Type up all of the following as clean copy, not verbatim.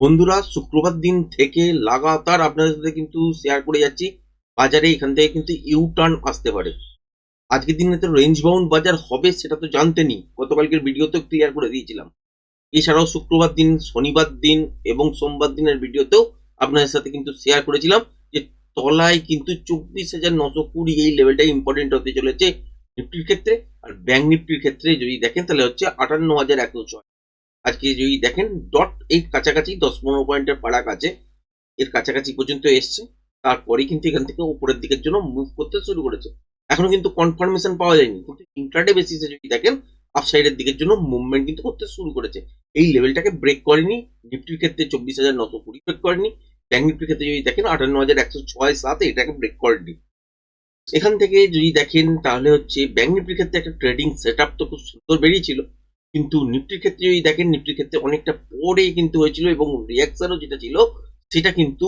বন্ধুরা, শুক্রবার দিন থেকে লাগাতার আপনাদের সাথে কিন্তু শেয়ার করে যাচ্ছি। বাজারে এখান থেকে কিন্তু ইউ টার্ন আসতে পারে। আজকের দিনে তো রেঞ্জ বাউন্ড বাজার হবে সেটা তো জানতেনই, গতকালকের ভিডিওতেও ক্লিয়ার করে দিয়েছিলাম। এছাড়াও শুক্রবার দিন, শনিবার দিন এবং সোমবার দিনের ভিডিওতেও আপনাদের সাথে কিন্তু শেয়ার করেছিলাম যে তলায় কিন্তু 24,920 এই লেভেলটাই ইম্পর্টেন্ট হতে চলেছে নিফটির ক্ষেত্রে। আর ব্যাংক নিফটির ক্ষেত্রে যদি দেখেন তাহলে হচ্ছে 58,106। আজকে যদি দেখেন ডট এই কাছাকাছি 10-15 পয়েন্টের ফারাক আছে, এর কাছাকাছি পর্যন্ত এসছে। তারপরেই কিন্তু এখান থেকে উপরের দিকের জন্য মুভ করতে শুরু করেছে। এখনো কিন্তু কনফার্মেশন পাওয়া যায়নি, কিন্তু ইন্ট্রাডে বেসিসে যদি দেখেন আপসাইডের দিকের জন্য মুভমেন্ট কিন্তু করতে শুরু করেছে। এই লেভেলটাকে ব্রেক করেনি। নিফটির ক্ষেত্রে 24,920 ব্রেক করেনি। ব্যাংক নিফটির ক্ষেত্রে যদি দেখেন 58,106-7 এটাকে ব্রেক করেনি। এখান থেকে যদি দেখেন তাহলে হচ্ছে ব্যাংক নিফটির ক্ষেত্রে একটা ট্রেডিং সেট আপ তো খুব সুন্দর বেরিয়েছিল, কিন্তু নিফটির ক্ষেত্রে যদি দেখেন নিফটির ক্ষেত্রে অনেকটা পরে কিন্তু হয়েছিল এবং রিয়াকশনও যেটা ছিল সেটা কিন্তু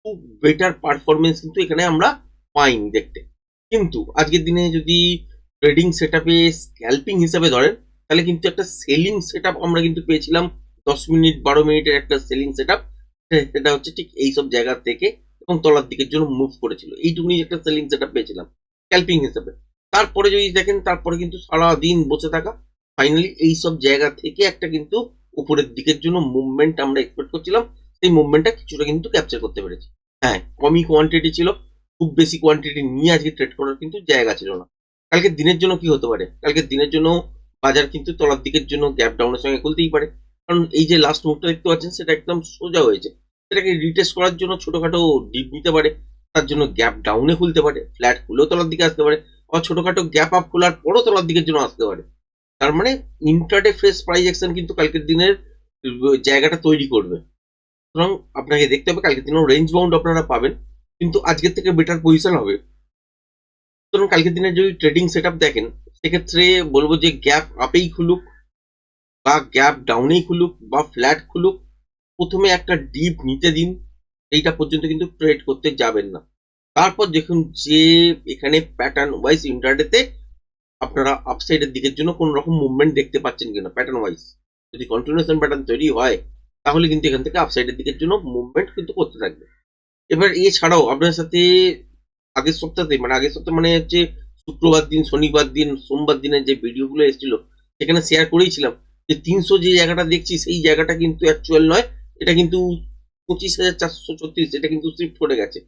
খুব বেটার পারফরমেন্স কিন্তু এখানে আমরা পাইনি দেখতে। কিন্তু আজকের দিনে যদি ট্রেডিং সেট আপে স্ক্যাল্পিং হিসাবে ধরেন তাহলে কিন্তু একটা সেলিং সেট আপ আমরা কিন্তু পেয়েছিলাম। 10 মিনিট 12 মিনিটের একটা সেলিং সেট আপ, সেটা হচ্ছে ঠিক এইসব জায়গা থেকে এবং তলার দিকের জন্য মুভ করেছিল। এইটুকুনি একটা সেলিং সেট আপ পেয়েছিলাম স্ক্যাল্পিং হিসাবে। তারপরে যদি দেখেন তারপরে কিন্তু সারাদিন বসে থাকা, ফাইনালি এইসব জায়গা থেকে একটা কিন্তু উপরের দিকের জন্য মুভমেন্ট আমরা এক্সপেক্ট করছিলাম। সেই মুভমেন্টটা কিছুটা কিন্তু ক্যাপচার করতে পেরেছি। হ্যাঁ, কমই কোয়ান্টিটি ছিল, খুব বেশি কোয়ান্টিটি নিয়ে আজকে ট্রেড করার কিন্তু জায়গা ছিল না। কালকের দিনের জন্য কি হতে পারে, কালকের দিনের জন্য বাজার কিন্তু তলার দিকের জন্য গ্যাপ ডাউনের সঙ্গে খুলতেই পারে। কারণ এই যে লাস্ট মুভটা দেখতে পাচ্ছেন সেটা একদম সোজা হয়েছে, সেটাকে রিটেস্ট করার জন্য ছোটখাটো ডিপ নিতে পারে, তার জন্য গ্যাপ ডাউনে খুলতে পারে, ফ্ল্যাট খুলেও তলার দিকে আসতে পারে, আবার ছোটখাটো গ্যাপ আপ খোলার পরও তলার দিকের জন্য আসতে পারে। তার মানে ইন্ট্রাডে ফ্রেশ প্রাইস অ্যাকশন কিন্তু কালকের দিনের জায়গাটা তৈরি করবে। সুতরাং আপনাকে দেখতে হবে কালকের দিনেও রেঞ্জ বাউন্ড আপনারা পাবেন, কিন্তু আজকের থেকে বেটার পজিশন হবে। সুতরাং কালকের দিনে যদি ট্রেডিং সেট আপ দেখেন সেক্ষেত্রে বলবো যে গ্যাপ আপেই খুলুক বা গ্যাপ ডাউনেই খুলুক বা ফ্ল্যাট খুলুক, প্রথমে একটা ডিপ নিতে দিন। এইটা পর্যন্ত কিন্তু ট্রেড করতে যাবেন না। তারপর দেখুন যে এখানে প্যাটার্ন ওয়াইজ ইন্টারডেতে আপনারা আপসাইডের দিকের জন্য কোন রকম মুভমেন্ট দেখতে পাচ্ছেন কিনা। প্যাটার্ন ওয়াইজ যদি কন্টিনিউশন প্যাটার্ন তৈরি হয় তাহলে কিন্তু এখান থেকে আপসাইডের দিকের জন্য মুভমেন্ট কিন্তু করতে থাকবে। এবার এছাড়াও আপনার সাথে আগের সপ্তাহে মানে হচ্ছে শুক্রবার দিন, শনিবার দিন, সোমবার দিনের যে ভিডিওগুলো এসেছিল সেখানে শেয়ার করেইছিলাম যে 300 যে জায়গাটা দেখছি সেই জায়গাটা কিন্তু অ্যাকচুয়াল নয়, এটা কিন্তু 25,436 এটা কিন্তু শিফট করে গেছে।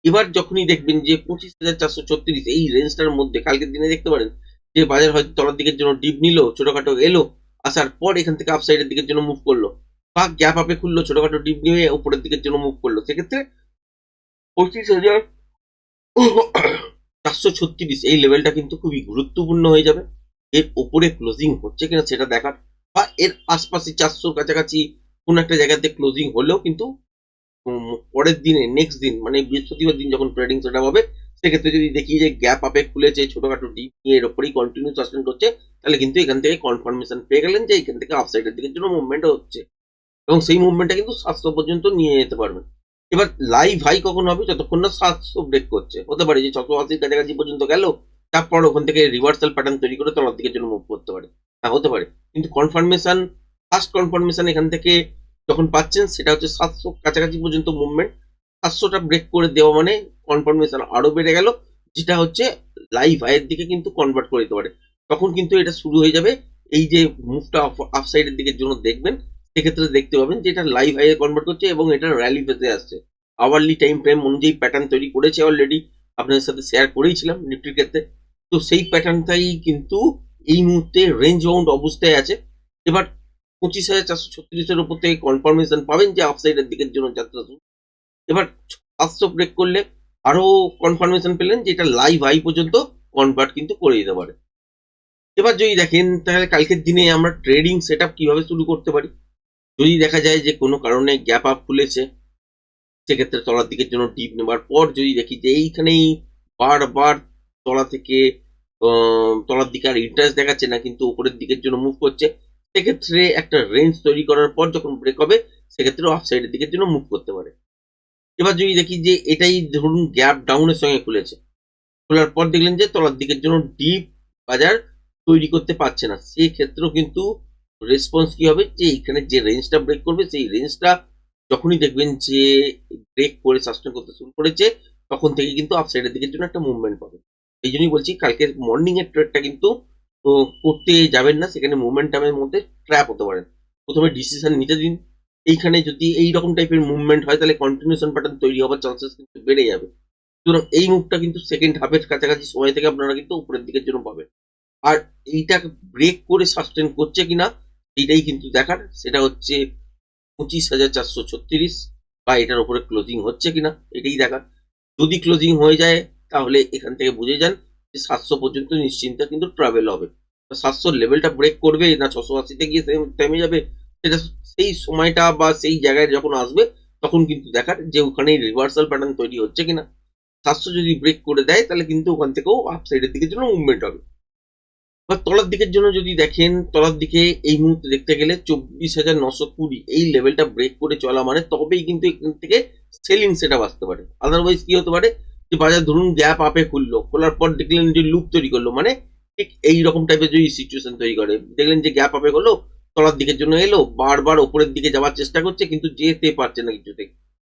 এবার যখনই দেখবেন যে 25,436 এই রেঞ্জটার মধ্যে কালকের দিনে দেখতে পারেন যে বাজার হয়তো তলার দিকের জন্য ডিপ নিল, ছোটখাটো এলো, আসার পর এখান থেকে আপসাইডের দিকের জন্য মুভ করলো বা গ্যাপ আপে খুললো, ছোটখাটো ডিপ নিয়ে উপরের দিকের জন্য মুভ করলো, সেক্ষেত্রে 25,436 এই লেভেলটা কিন্তু খুবই গুরুত্বপূর্ণ হয়ে যাবে। এর ওপরে ক্লোজিং হচ্ছে কিনা সেটা দেখার, বা এর আশপাশে 400 কাছাকাছি কোন একটা জায়গাতে ক্লোজিং হলেও কিন্তু পরের দিনে নেক্সট দিন মানে বৃহস্পতিবার দিন যখন ট্রেডিং সেট হবে সেক্ষেত্রে যদি দেখি যে গ্যাপ আপে খুলেছে, ছোটখাটো ডিপ নিয়ে এর ওপরেই কন্টিনিউ সাস্টেন করছে, তাহলে কিন্তু এখান থেকে কনফার্মেশন পেয়ে গেলেন যে এখান থেকে আপসাইডের দিকের জন্য মুভমেন্ট হচ্ছে এবং সেই মুভমেন্টটা কিন্তু 700 পর্যন্ত নিয়ে যেতে পারবেন। এবার লাইভ হাই কখন হবে, যতক্ষণ না 700 ব্রেক করছে। হতে পারে যে 680 কাছাকাছি পর্যন্ত গেল, তারপর ওখান থেকে রিভার্সাল প্যাটার্ন তৈরি করে তলার দিকের জন্য মুভ করতে পারে। হ্যাঁ, হতে পারে, কিন্তু কনফার্মেশন, ফার্স্ট কনফার্মেশন এখান থেকে যখন পাচ্ছেন সেটা হচ্ছে 700 কাছাকাছি পর্যন্ত মুভমেন্ট। 700টা ব্রেক করে দেওয়া মানে কনফার্মেশন আরো বেড়ে গেল, যেটা হচ্ছে লাইভ হাইয়ের দিকে কিন্তু কনভার্ট করে দিতে পারে। তখন কিন্তু এটা শুরু হয়ে যাবে। এই যে মুভটা আপ সাইডের দিকের জন্য দেখবেন সেক্ষেত্রে দেখতে পাবেন যে এটা লাইভ হাইয়ে কনভার্ট করছে এবং এটা র্যালি ফেজে আসছে। আওয়ারলি টাইম ফ্রেম অনুযায়ী প্যাটার্ন তৈরি করেছে অলরেডি, আপনাদের সাথে শেয়ার করেইছিলাম নিফটির ক্ষেত্রে। তো সেই প্যাটার্নটাই কিন্তু এই মুহূর্তে রেঞ্জ বাউন্ড অবস্থায় আছে। এবার 25,436-এর উপর থেকে কনফার্মেশন পাবেন যে আপসাইডের দিকের জন্য যাত্রা শুরু। এবার 700 ব্রেক করলে আরো কনফার্মেশন পেলেন যে এটা লাইভ হাই পর্যন্ত কনভার্ট কিন্তু করে দিতে পারে। এবার যদি দেখেন তাহলে কালকের দিনে আমরা ট্রেডিং সেট আপ কিভাবে শুরু করতে পারি। যদি দেখা যায় যে কোনো কারণে গ্যাপ আপ খুলেছে সেক্ষেত্রে তলার দিকের জন্য ডিপ নেবার পর যদি দেখি যে এইখানেই বারবার তলা থেকে তলার দিকে আর ইন্টারেস্ট দেখাচ্ছে না কিন্তু উপরের দিকের জন্য মুভ করছে, সেক্ষেত্রে একটা রেঞ্জ তৈরি করার পর যখন ব্রেক হবে সেক্ষেত্রে অফ সাইডের দিকের জন্য মুভ করতে পারে। এবার যদি দেখি যে এটাই ধরুন গ্যাপ ডাউনের সঙ্গে খুলেছে, খোলার পর দেখলেন যে তলার দিকের জন্য ডিপ বাজার তৈরি করতে পারছে না, সেই ক্ষেত্রেও কিন্তু রেসপন্স কি হবে যে এখানে যে রেঞ্জটা ব্রেক করবে সেই রেঞ্জটা যখনই দেখবেন যে ব্রেক করে সাস্টেন করতে শুরু করেছে, তখন থেকে কিন্তু আপসাইডের দিকের জন্য একটা মুভমেন্ট পাবেন। এই জন্যই বলছি কালকের মর্নিং এর ট্রেডটা কিন্তু করতে যাবেন না, সেখানে মোমেন্টামের মধ্যে ট্র্যাপ হতে পারেন। প্রথমে ডিসিশন নিতে দিন। এইখানে যদি এই রকম টাইপের মুভমেন্ট হয় তাহলে কন্টিনিউশন প্যাটার্ন তৈরি হওয়ার চান্সেস কিন্তু বেড়ে যাবে। সুতরাং এই মুভটা কিন্তু সেকেন্ড হাফের কাছাকাছি সময় থেকে আপনারা কিন্তু উপরের দিকের জন্য পাবেন। আর এইটা ব্রেক করে সাস্টেন করছে কিনা এইটাই কিন্তু দেখার, সেটা হচ্ছে 25,436 বা এটার উপরে ক্লোজিং হচ্ছে কিনা এটাই দেখার। যদি ক্লোজিং হয়ে যায় তাহলে এখান থেকে বুঝে যান যে 700 পর্যন্ত নিশ্চিন্তে কিন্তু ট্রাভেল হবে। 700 লেভেলটা ব্রেক করবে না 680-তে গিয়ে থেমে যাবে, সেটা সেই সময়টা বা সেই জায়গায় যখন আসবে তখন কিন্তু দেখার যে ওখানে রিভার্সাল প্যাটার্ন তৈরি হচ্ছে কিনা। 700 যদি ব্রেক করে দেয় তাহলে কিন্তু ওখান থেকেও আপসাইডের দিকের জন্য মুভমেন্ট হবে। বা তলার দিকের জন্য যদি দেখেন, তলার দিকে এই মুহূর্তে দেখতে গেলে 24,920 এই লেভেলটা ব্রেক করে চলা মানে তবেই কিন্তু এখান থেকে সেলিং সেট আপ আসতে পারে। আদারওয়াইজ কি হতে পারে যে বাজার ধরুন গ্যাপ আপে খুললো, খোলার পর দেখলেন যে লুপ তৈরি করলো, মানে ঠিক এই রকম টাইপের যদি সিচুয়েশন তৈরি করে, দেখলেন যে গ্যাপ আপে করলো, তলার দিকের জন্য এলো, বারবার ওপরের দিকে যাওয়ার চেষ্টা করছে কিন্তু যেতে পারছে না কিছুতে,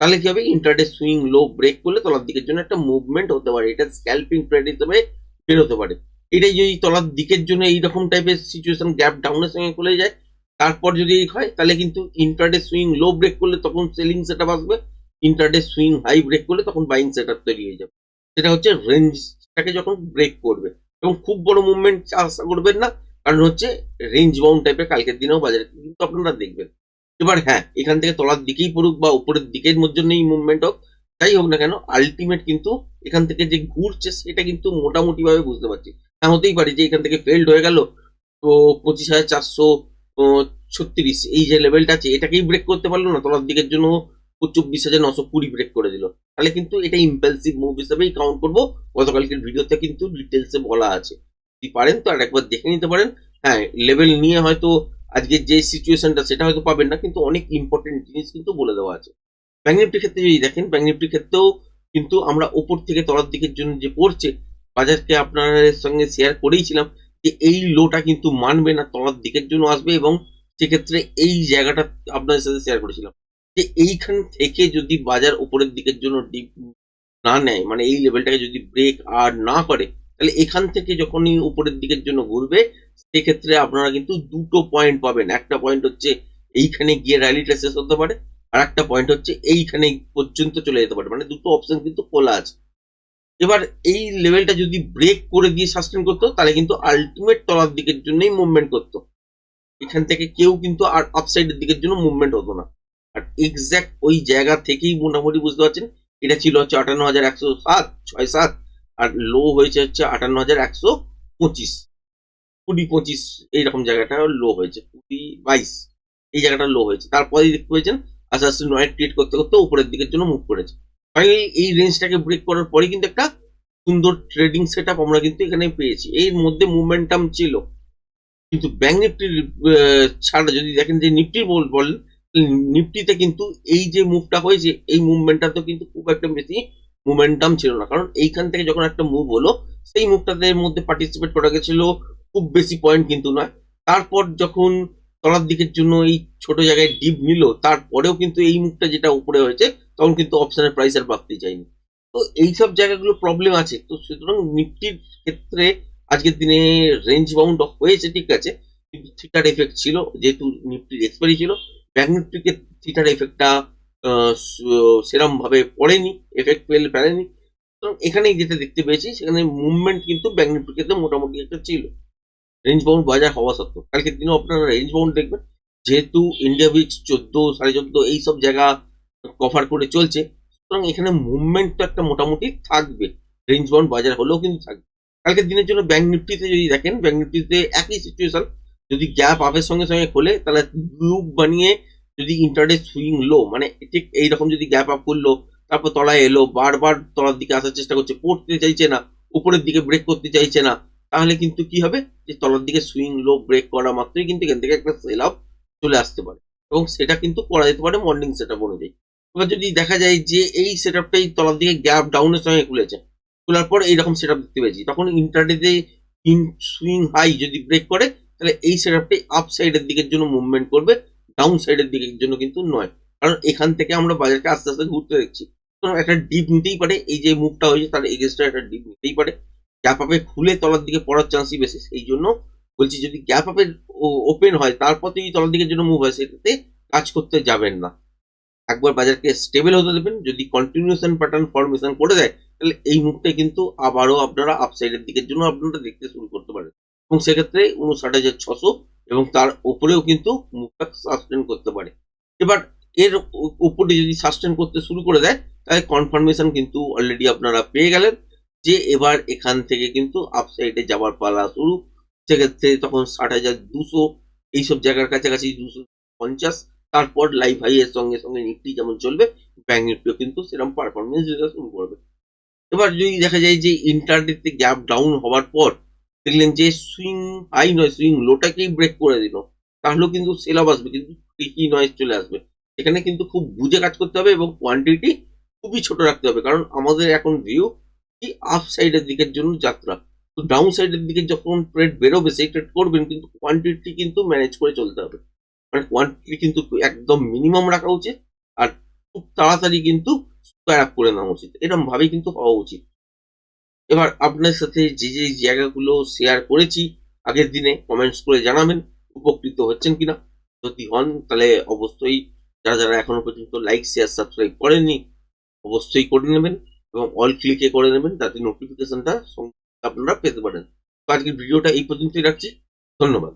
তাহলে কি হবে, ইন্টারডে সুইং লো ব্রেক করলে তলার দিকের জন্য একটা মুভমেন্ট হতে পারে, এটা স্ক্যাল্পিং ট্রেড হিসেবে বেরোতে পারে। এটাই যদি তলার দিকের জন্য এইরকম টাইপের সিচুয়েশন গ্যাপ ডাউনের সঙ্গে খুলে যায়, তারপর যদি হয় তাহলে কিন্তু ইন্টারডে সুইং লো ব্রেক করলে তখন সেলিং সেট আপ আসবে, ইন্টারডে সুইং হাই ব্রেক করলে তখন বাইং সেট আপ তৈরি হয়ে যাবে। সেটা হচ্ছে রেঞ্জটাকে যখন ব্রেক করবে, এবং খুব বড় মুভমেন্ট আশা করবেন না, কারণ হচ্ছে রেঞ্জ বাউন্ড টাইপের কালকের দিনেও বাজারে কিন্তু আপনারা দেখবেন। এবার হ্যাঁ, এখান থেকে তলার দিকেই পড়ুক বা উপরের দিকের মধ্যে নেই মুভমেন্ট হোক, যাই হোক না কেন, আলটিমেট কিন্তু এখান থেকে যে ঘুরছে সেটা কিন্তু মোটামুটি ভাবে বুঝতে পারছি। হ্যাঁ, হতেই পারে যে এখান থেকে ফেল্ড হয়ে গেল, তো 25,436 এই যে লেভেলটা আছে এটাকেই ব্রেক করতে পারলো না, তলার দিকের জন্য 24,920 ব্রেক করে দিল, তাহলে কিন্তু এটা ইম্পালসিভ মুভ হিসেবেই কাউন্ট করবো। গতকালকের ভিডিওতে কিন্তু ডিটেলসে বলা আছে, যদি পারেন তো আর একবার দেখে নিতে পারেন। হ্যাঁ, লেভেল নিয়ে হয়তো আজকে যে সিচুয়েশনটা সেটা হয়তো পাবেন না, কিন্তু অনেক ইম্পর্টেন্ট জিনিস কিন্তু বলে দেওয়া আছে। ব্যাঙ্ক নিফটির ক্ষেত্রে যদি দেখেন, ব্যাঙ্ক নিফটির ক্ষেত্রেও কিন্তু আমরা ওপর থেকে তলার দিকের জন্য যে পড়ছে, বাজারকে আপনাদের সঙ্গে শেয়ার করেইছিলাম যে এই লোটা কিন্তু মানবে না, তলার দিকের জন্য আসবে, এবং সেক্ষেত্রে এই জায়গাটা আপনাদের সাথে শেয়ার করেছিলাম যে এইখান থেকে যদি বাজার উপরের দিকের জন্য ডিপ না নেয়, মানে এই লেভেলটাকে যদি ব্রেক আর না করে, তাহলে এখান থেকে যখনই উপরের দিকের জন্য ঘুরবে, সেক্ষেত্রে আপনারা কিন্তু দুটো পয়েন্ট পাবেন। একটা পয়েন্ট হচ্ছে এইখানে গিয়ে র্যালিটা শেষ হতে পারে, আর একটা পয়েন্ট হচ্ছে এইখানে পর্যন্ত চলে যেতে পারে, মানে দুটো অপশন কিন্তু খোলা আছে। এবার এই লেভেলটা যদি ব্রেক করে দিয়ে সাস্টেন করতো তাহলে কিন্তু আলটিমেট তলার দিকের জন্যই মুভমেন্ট করতো, এখান থেকে কেউ কিন্তু আর আপসাইডের দিকের জন্য মুভমেন্ট হতো না। আর এক্স্যাক্ট ওই জায়গা থেকেই মোটামুটি বুঝতে পারছেন, এটা ছিল হচ্ছে 58,107 আর লো হয়েছে হচ্ছে 58,125, 20-25 এইরকম জায়গাটা লো হয়েছে, 20-22 এই জায়গাটা লো হয়েছে, তারপরে দেখতে পেয়েছেন আস্তে আস্তে নয়েড ক্রিয়েট করতে করতে উপরের দিকের জন্য মুভ করেছে। ফাইনালি এই রেঞ্জটাকে ব্রেক করার পরে কিন্তু একটা সুন্দর ট্রেডিং সেট আপ আমরা কিন্তু এখানে পেয়েছি, এর মধ্যে মুভমেন্টাম ছিল। কিন্তু ব্যাঙ্ক নিফটির ছাড়া যদি দেখেন যে নিফটির বলেন, নিফটিতে কিন্তু এই যে মুভটা হয়েছে এই মুভমেন্টটা তো কিন্তু খুব একটা বেশি মোমেন্টাম ছিল না, কারণ এইখান থেকে যখন একটা মুভ হলো সেই মুভটাতে মধ্যে পার্টিসিপেট করা গেছিল, খুব বেশি পয়েন্ট কিন্তু নয়। তারপর যখন তলার দিকের জন্য এই ছোট জায়গায় ডিপ নিল, তারপরেও কিন্তু এই মুভটা যেটা উপরে হয়েছে তখন কিন্তু অপশনের প্রাইস আর বাড়তে চাইনি। তো এইসব জায়গাগুলো প্রবলেম আছে, তো সুতরাং নিফটির ক্ষেত্রে আজকের দিনে রেঞ্জ বাউন্ড হয়েছে ঠিক আছে, কিন্তু থিটার এফেক্ট ছিল, যেহেতু নিফটির এক্সপায়ারি ছিল, ব্যাঙ্ক নিফটিকে থিটার এফেক্টটা সেরম ভাবে পড়েনি, এফেক্ট ফেলেনি। সুতরাং এখানে যেটা দেখতে পেয়েছি সেখানে মুভমেন্ট কিন্তু ব্যাঙ্ক নিফটির ক্ষেত্রে মোটামুটি একটা ছিল, রেঞ্জ বাউন্ড বাজার হওয়া সত্ত্বেও। কালকের দিনেও আপনারা রেঞ্জ বাউন্ড দেখবেন, যেহেতু ইন্ডিয়া উইক 14, 14.5 এইসব জায়গা কভার করে চলছে, সুতরাং এখানে মুভমেন্ট তো একটা মোটামুটি থাকবে, রেঞ্জ বাউন্ড বাজার হলেও কিন্তু থাকবে। কালকের দিনের জন্য ব্যাঙ্ক নিফটিতে যদি দেখেন, ব্যাঙ্ক নিফটিতে একই সিচুয়েশন, যদি গ্যাপ আপের সঙ্গে সঙ্গে খোলে তাহলে লুপ বানিয়ে যদি ইন্টারডে সুইং লো, মানে ঠিক এইরকম যদি গ্যাপ আপ করলো, তারপর তলায় এলো, বারবার তলার দিকে আসার চেষ্টা করছে, পড়তে চাইছে না, উপরের দিকে ব্রেক করতে চাইছে না, তাহলে কিন্তু কি হবে যে তলার দিকে সুইং লো ব্রেক করা মাত্রই কিন্তু এখান থেকে একটা সেল আপ চলে আসতে পারে, এবং সেটা কিন্তু করা যেতে পারে মর্নিং সেট আপ অনুযায়ী। এবার যদি দেখা যায় যে এই সেট আপটাই তলার দিকে গ্যাপ ডাউনের সঙ্গে খুলেছে, খোলার পর এইরকম সেট আপ দেখতে পেয়েছি, তখন ইন্টারডেতে ইন সুইং হাই যদি ব্রেক করে তাহলে এই সেট আপটাই আপ সাইডের দিকের জন্য মুভমেন্ট করবে, ডাউন সাইডের দিকের জন্য কিন্তু নয়। কারণ এখান থেকে আমরা বাজারকে আস্তে আস্তে ঘুরতে দেখছি। সুতরাং একটা ডিপ নিতেই পারে, এই যে মুভটা হয়েছে তার এগেনস্টে একটা ডিপ নিতেই পারে। গ্যাপ আপে খুলে তলার দিকে পড়ার চান্সই বেশি। এই জন্য বলছি যদি গ্যাপ আপের ওপেন হয় তারপর যদি তলার দিকের জন্য মুভ হয় সেটাতে কাজ করতে যাবেন না। একবার বাজারকে স্টেবল হতে দেবেন, যদি কন্টিনিউশন প্যাটার্ন ফরমেশন করে দেয় তাহলে এই মুহূর্তে কিন্তু আবারও আপনারা আপসাইডের দিকের জন্য আপনারা দেখতে শুরু করতে পারেন, এবং সেক্ষেত্রে 59,600 এবং তার উপরেও কিন্তু মুভটা সাস্টেন করতে পারে। এবার এর উপরে যদি সাস্টেন করতে শুরু করে দেয় তাহলে কনফার্মেশন কিন্তু অলরেডি আপনারা পেয়ে গেলেন যে এবার এখান থেকে কিন্তু আপসাইডে যাওয়ার পালা শুরু। সেক্ষেত্রে তখন 60,200 এইসব জায়গার কাছাকাছি 250, তারপর লাইভ হাই এর সঙ্গে সঙ্গে নিফটি যেমন চলবে ব্যাংক নিফটিও কিন্তু সেরকম পারফরমেন্স দিতে শুরু করবে। এবার যদি দেখা যায় যে ইন্টারডেতে গ্যাপ ডাউন হওয়ার পর দেখলেন যে সুইং হাই নয় সুইং লোটাকেই ব্রেক করে দিল, তাহলেও কিন্তু সেল অফ আসবে, কিন্তু ট্রিকি নয়েজ চলে আসবে। এখানে কিন্তু খুব বুঝে কাজ করতে হবে এবং কোয়ান্টিটি খুবই ছোট রাখতে হবে, কারণ আমাদের এখন ভিউ কি আপ সাইডের দিকের জন্য যাত্রা। তো ডাউন সাইডের দিকে যখন ট্রেড বেরোবে সেই ট্রেড করবেন, কিন্তু কোয়ান্টিটি কিন্তু ম্যানেজ করে চলতে হবে। মানে কোয়ান্টিটি কিন্তু একদম মিনিমাম রাখা উচিত, আর খুব তাড়াতাড়ি কিন্তু স্কোয়ার আপ করে নেওয়া উচিত, এরকম ভাবেই কিন্তু হওয়া উচিত। এবার আপনার সাথে যে যে জায়গাগুলো শেয়ার করেছি আগের দিনে কমেন্টস করে জানাবেন উপকৃত হচ্ছেন কিনা। যদি হন তাহলে অবশ্যই যারা যারা এখনো পর্যন্ত লাইক শেয়ার সাবস্ক্রাইব করেননি অবশ্যই করে নেবেন এবং অল ক্লিকে করে নেবেন, তাতে নোটিফিকেশনটা আপনারা পেতে পারেন। তো আজকের ভিডিওটা এই পর্যন্তই রাখছি, ধন্যবাদ।